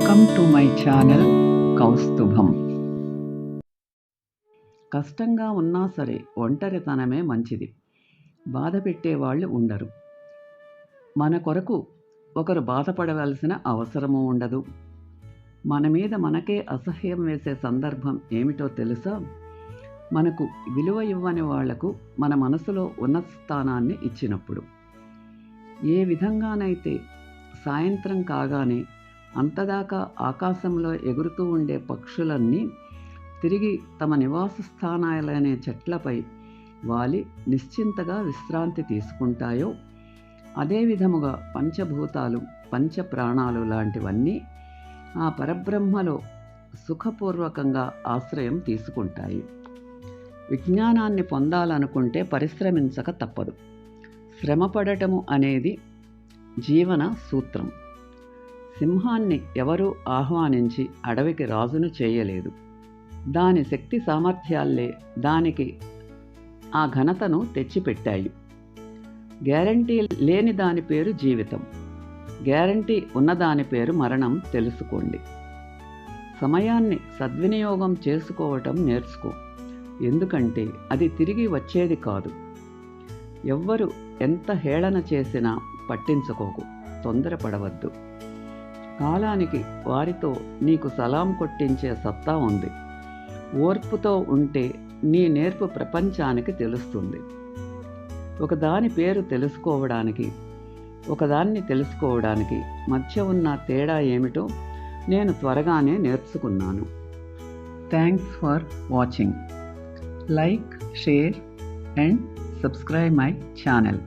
Welcome to my channel Kaustubham. కష్టంగా ఉన్నా సరే ఒంటరితనమే మంచిది. బాధ పెట్టేవాళ్ళు ఉండరు. మన కొరకు ఒకరు బాధపడవలసిన అవసరము ఉండదు. మన మీద మనకే అసహ్యం వేసే సందర్భం ఏమిటో తెలుసా? మనకు విలువ ఇవ్వని వాళ్లకు మన మనసులో ఉన్నత స్థానాన్ని ఇచ్చినప్పుడు. ఏ విధంగానైతే సాయంత్రం కాగానే అంతదాకా ఆకాశంలో ఎగురుతూ ఉండే పక్షులన్నీ తిరిగి తమ నివాస స్థానాలనే చెట్లపై వాలి నిశ్చింతగా విశ్రాంతి తీసుకుంటాయో, అదే విధముగా పంచభూతాలు, పంచప్రాణాలు లాంటివన్నీ ఆ పరబ్రహ్మలో సుఖపూర్వకంగా ఆశ్రయం తీసుకుంటాయి. విజ్ఞానాన్ని పొందాలనుకుంటే పరిశ్రమించక తప్పదు. శ్రమపడటము అనేది జీవన సూత్రం. సింహాన్ని ఎవరూ ఆహ్వానించి అడవికి రాజును చేయలేదు. దాని శక్తి సామర్థ్యాలే దానికి ఆ ఘనతను తెచ్చిపెట్టాయి. గ్యారంటీ లేని దాని పేరు జీవితం, గ్యారంటీ ఉన్నదాని పేరు మరణం. తెలుసుకోండి. సమయాన్ని సద్వినియోగం చేసుకోవటం నేర్చుకో. ఎందుకంటే అది తిరిగి వచ్చేది కాదు. ఎవ్వరు ఎంత హేళన చేసినా పట్టించుకోకు, తొందరపడవద్దు. కాలానికి వారితో నీకు సలాం కొట్టించే సత్తా ఉంది. ఓర్పుతో ఉంటే నీ నేర్పు ప్రపంచానికి తెలుస్తుంది. ఒకదాని పేరు తెలుసుకోవడానికి, ఒకదాన్ని తెలుసుకోవడానికి మధ్య ఉన్న తేడా ఏమిటో నేను త్వరగానే నేర్చుకున్నాను. Thanks for watching. Like, share and subscribe my channel.